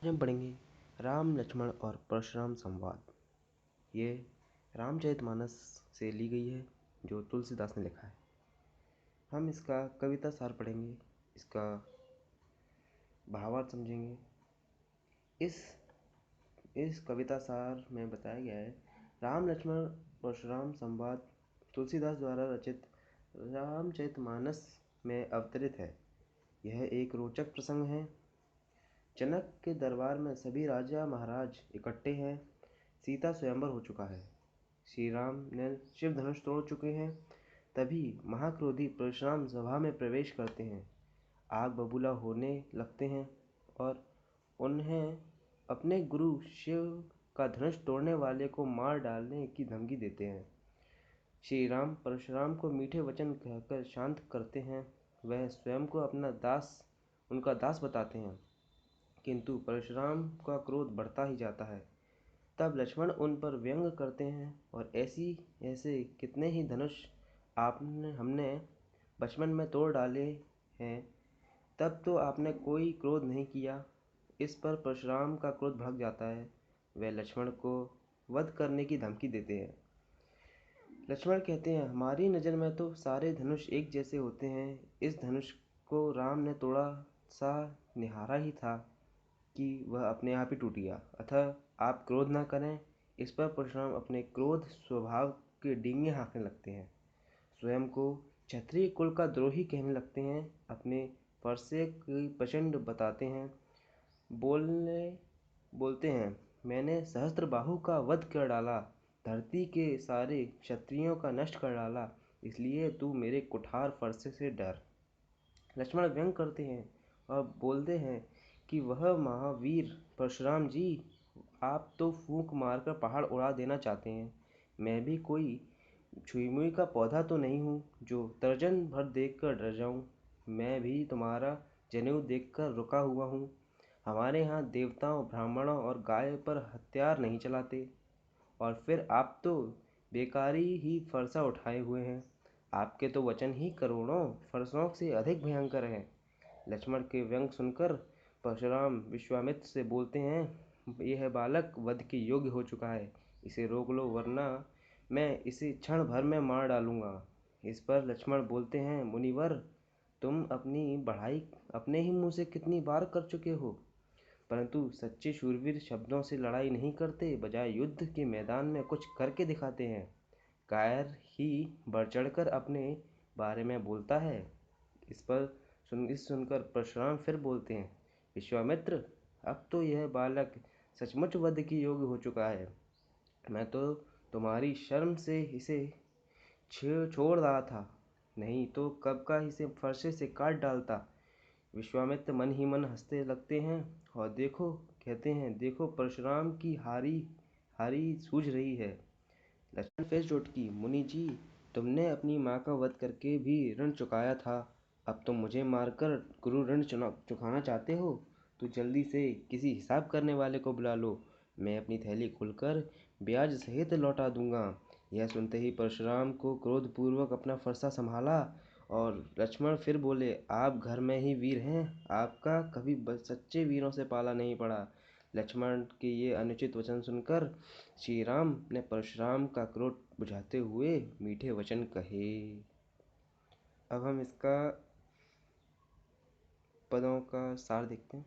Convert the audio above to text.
हम पढ़ेंगे राम लक्ष्मण और परशुराम संवाद। ये रामचरितमानस से ली गई है जो तुलसीदास ने लिखा है। हम इसका कविता सार पढ़ेंगे, इसका भावार्थ समझेंगे। इस कविता सार में बताया गया है राम लक्ष्मण परशुराम संवाद तुलसीदास द्वारा रचित रामचरितमानस में अवतरित है। यह एक रोचक प्रसंग है। जनक के दरबार में सभी राजा महाराज इकट्ठे हैं। सीता स्वयंवर हो चुका है। श्री राम ने शिव धनुष तोड़ चुके हैं। तभी महाक्रोधी परशुराम सभा में प्रवेश करते हैं। आग बबूला होने लगते हैं और उन्हें अपने गुरु शिव का धनुष तोड़ने वाले को मार डालने की धमकी देते हैं। श्री राम परशुराम को मीठे वचन कहकर शांत करते हैं। वह स्वयं को उनका दास बताते हैं, किंतु परशुराम का क्रोध बढ़ता ही जाता है। तब लक्ष्मण उन पर व्यंग करते हैं और ऐसे कितने ही धनुष हमने बचपन में तोड़ डाले हैं, तब तो आपने कोई क्रोध नहीं किया। इस पर परशुराम का क्रोध भड़क जाता है। वे लक्ष्मण को वध करने की धमकी देते हैं। लक्ष्मण कहते हैं, हमारी नज़र में तो सारे धनुष एक जैसे होते हैं। इस धनुष को राम ने थोड़ा सा निहारा ही था कि वह अपने आप ही टूट गया। अतः आप क्रोध न करें। इस पर परशुराम अपने क्रोध स्वभाव के डींगे हाँकने लगते हैं। स्वयं को क्षत्रिय कुल का द्रोही कहने लगते हैं। अपने फरसे की प्रचंड बताते हैं। बोलते हैं, मैंने सहस्त्रबाहु का वध कर डाला, धरती के सारे क्षत्रियों का नष्ट कर डाला, इसलिए तू मेरे कुठार फरसे से डर। लक्ष्मण व्यंग करते हैं और बोलते हैं कि वह महावीर परशुराम जी, आप तो फूंक मारकर पहाड़ उड़ा देना चाहते हैं। मैं भी कोई छुई-मुई का पौधा तो नहीं हूँ जो दर्जन भर देखकर डर जाऊँ। मैं भी तुम्हारा जनेऊ देखकर रुका हुआ हूँ। हमारे यहाँ देवताओं, ब्राह्मणों और गाय पर हथियार नहीं चलाते, और फिर आप तो बेकारी ही फरसा उठाए हुए हैं। आपके तो वचन ही करोड़ों फरसों से अधिक भयंकर हैं। लक्ष्मण के व्यंग सुनकर परशुराम विश्वामित्र से बोलते हैं, यह बालक वध के योग्य हो चुका है, इसे रोक लो, वरना मैं इसे क्षण भर में मार डालूंगा। इस पर लक्ष्मण बोलते हैं, मुनिवर, तुम अपनी बढ़ाई अपने ही मुंह से कितनी बार कर चुके हो, परंतु सच्चे शूरवीर शब्दों से लड़ाई नहीं करते, बजाय युद्ध के मैदान में कुछ करके दिखाते हैं। कायर ही बढ़ चढ़कर अपने बारे में बोलता है। इस सुनकर परशुराम फिर बोलते हैं, विश्वामित्र, अब तो यह बालक सचमुच वध के योग्य हो चुका है। मैं तो तुम्हारी शर्म से इसे छोड़ रहा था, नहीं तो कब का इसे फरसे से काट डालता। विश्वामित्र मन ही मन हंसते लगते हैं और कहते हैं, देखो परशुराम की हारी सूझ रही है। लक्ष्मण फिर चोटकी, मुनि जी, तुमने अपनी माँ का वध करके भी ऋण चुकाया था, अब तुम मुझे मारकर गुरु ऋण चुकाना चाहते हो, तो जल्दी से किसी हिसाब करने वाले को बुला लो, मैं अपनी थैली खुलकर ब्याज सहित लौटा दूंगा। यह सुनते ही परशुराम को क्रोधपूर्वक अपना फरसा संभाला और लक्ष्मण फिर बोले, आप घर में ही वीर हैं, आपका कभी सच्चे वीरों से पाला नहीं पड़ा। लक्ष्मण के ये अनुचित वचन सुनकर श्री राम ने परशुराम का क्रोध बुझाते हुए मीठे वचन कहे। अब हम इसका पदों का सार देखते हैं।